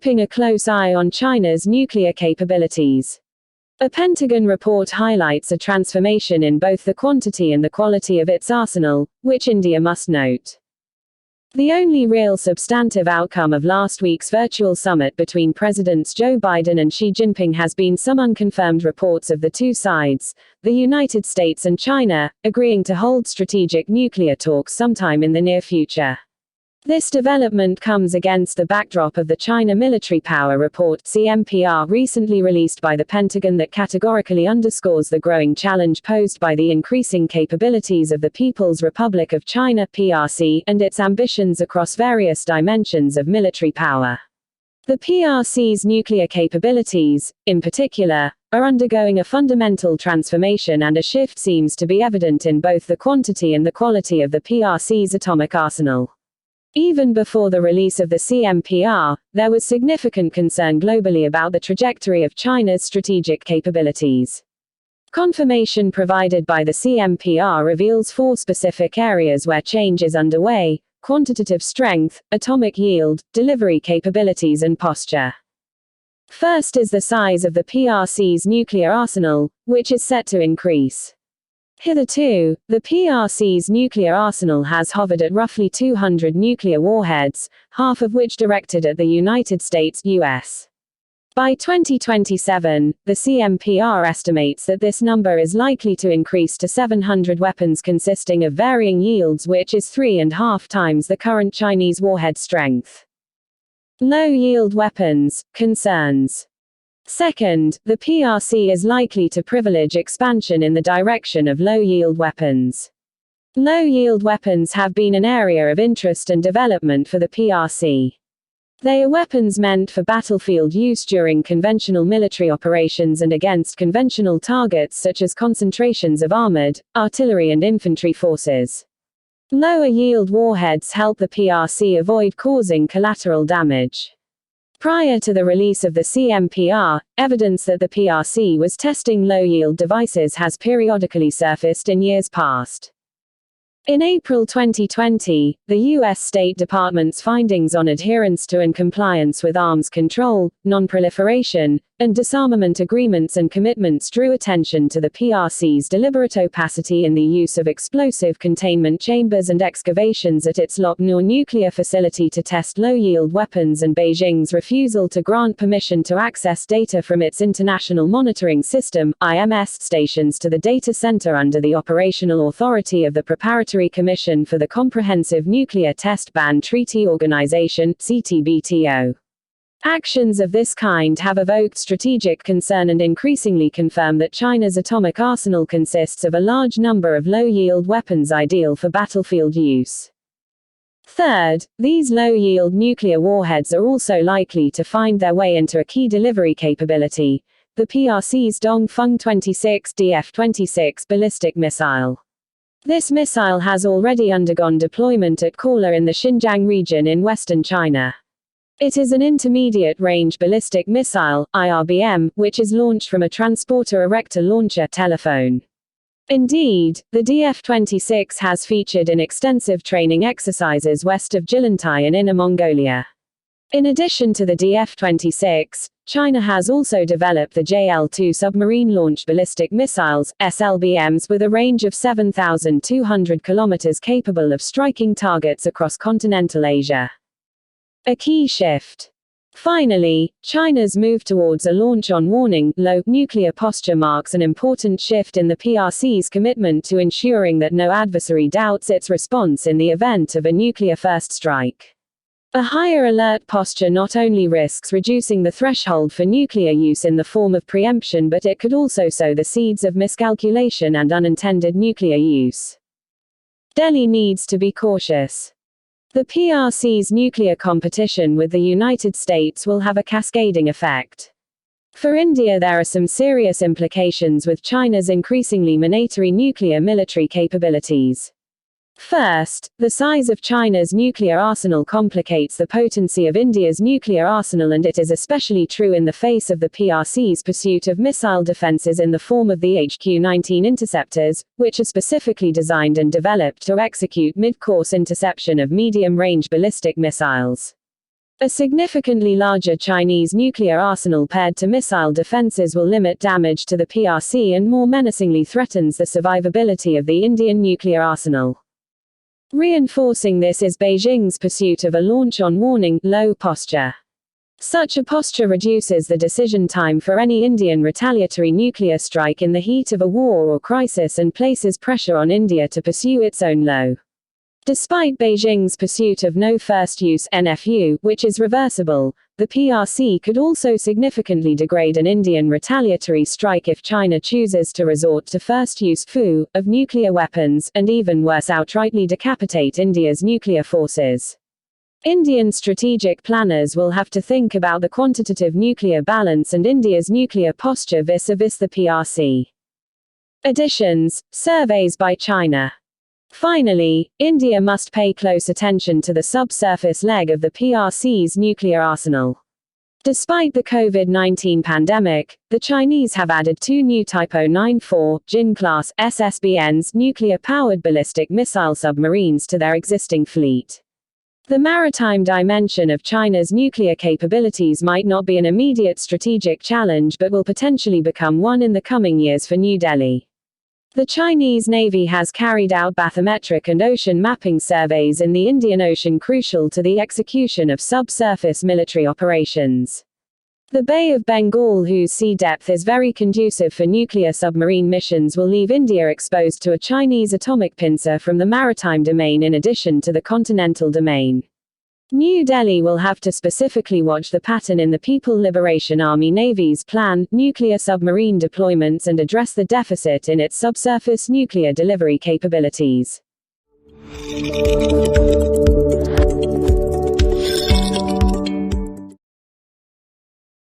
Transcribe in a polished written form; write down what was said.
keeping a close eye on China's nuclear capabilities. A Pentagon report highlights a transformation in both the quantity and the quality of its arsenal, which India must note. The only real substantive outcome of last week's virtual summit between Presidents Joe Biden and Xi Jinping has been some unconfirmed reports of the two sides, the United States and China, agreeing to hold strategic nuclear talks sometime in the near future. This development comes against the backdrop of the China Military Power Report (CMPR) recently released by the Pentagon that categorically underscores the growing challenge posed by the increasing capabilities of the People's Republic of China (PRC) and its ambitions across various dimensions of military power. The PRC's nuclear capabilities, in particular, are undergoing a fundamental transformation, and a shift seems to be evident in both the quantity and the quality of the PRC's atomic arsenal. Even before the release of the CMPR, there was significant concern globally about the trajectory of China's strategic capabilities. Confirmation provided by the CMPR reveals 4 specific areas where change is underway: quantitative strength, atomic yield, delivery capabilities, and posture. First is the size of the PRC's nuclear arsenal, which is set to increase. Hitherto, the PRC's nuclear arsenal has hovered at roughly 200 nuclear warheads, half of which directed at the United States (US). By 2027, the CMPR estimates that this number is likely to increase to 700 weapons consisting of varying yields, which is 3.5 times the current Chinese warhead strength. Low-yield weapons, concerns. Second, the PRC is likely to privilege expansion in the direction of low-yield weapons. Low-yield weapons have been an area of interest and development for the PRC. They are weapons meant for battlefield use during conventional military operations and against conventional targets such as concentrations of armored, artillery and infantry forces. Lower-yield warheads help the PRC avoid causing collateral damage. Prior to the release of the CMPR, evidence that the PRC was testing low-yield devices has periodically surfaced in years past. In April 2020, the U.S. State Department's findings on adherence to and compliance with arms control, non-proliferation, and disarmament agreements and commitments drew attention to the PRC's deliberate opacity in the use of explosive containment chambers and excavations at its Lop Nor nuclear facility to test low-yield weapons, and Beijing's refusal to grant permission to access data from its International Monitoring System (IMS) stations to the data center under the operational authority of the Preparatory Commission for the Comprehensive Nuclear Test Ban Treaty Organization (CTBTO). Actions of this kind have evoked strategic concern and increasingly confirm that China's atomic arsenal consists of a large number of low-yield weapons ideal for battlefield use. Third, these low-yield nuclear warheads are also likely to find their way into a key delivery capability, the PRC's Dongfeng 26 DF-26 ballistic missile. This missile has already undergone deployment at Korla in the Xinjiang region in western China. It is an intermediate-range ballistic missile, IRBM, which is launched from a transporter erector launcher telephone. Indeed, the DF-26 has featured in extensive training exercises west of Jilantai in Inner Mongolia. In addition to the DF-26, China has also developed the JL-2 submarine-launched ballistic missiles, SLBMs, with a range of 7,200 kilometers capable of striking targets across continental Asia. A key shift. Finally, China's move towards a launch on warning, low nuclear posture marks an important shift in the PRC's commitment to ensuring that no adversary doubts its response in the event of a nuclear-first strike. A higher alert posture not only risks reducing the threshold for nuclear use in the form of preemption, but it could also sow the seeds of miscalculation and unintended nuclear use. Delhi needs to be cautious. The PRC's nuclear competition with the United States will have a cascading effect. For India, there are some serious implications with China's increasingly minatory nuclear military capabilities. First, the size of China's nuclear arsenal complicates the potency of India's nuclear arsenal, and it is especially true in the face of the PRC's pursuit of missile defenses in the form of the HQ-19 interceptors, which are specifically designed and developed to execute mid-course interception of medium-range ballistic missiles. A significantly larger Chinese nuclear arsenal paired to missile defenses will limit damage to the PRC and more menacingly threatens the survivability of the Indian nuclear arsenal. Reinforcing this is Beijing's pursuit of a launch-on-warning, low posture. Such a posture reduces the decision time for any Indian retaliatory nuclear strike in the heat of a war or crisis and places pressure on India to pursue its own low. Despite Beijing's pursuit of no first-use (NFU), which is reversible, the PRC could also significantly degrade an Indian retaliatory strike if China chooses to resort to first-use (FU) of nuclear weapons, and even worse, outrightly decapitate India's nuclear forces. Indian strategic planners will have to think about the quantitative nuclear balance and India's nuclear posture vis-a-vis the PRC. Additions, surveys by China. Finally, India must pay close attention to the subsurface leg of the PRC's nuclear arsenal. Despite the COVID-19 pandemic, the Chinese have added 2 new Type 094 Jin-class SSBNs nuclear-powered ballistic missile submarines to their existing fleet. The maritime dimension of China's nuclear capabilities might not be an immediate strategic challenge but will potentially become one in the coming years for New Delhi. The Chinese Navy has carried out bathymetric and ocean mapping surveys in the Indian Ocean crucial to the execution of subsurface military operations. The Bay of Bengal, whose sea depth is very conducive for nuclear submarine missions, will leave India exposed to a Chinese atomic pincer from the maritime domain in addition to the continental domain. New Delhi will have to specifically watch the pattern in the People Liberation Army Navy's planned nuclear submarine deployments and address the deficit in its subsurface nuclear delivery capabilities.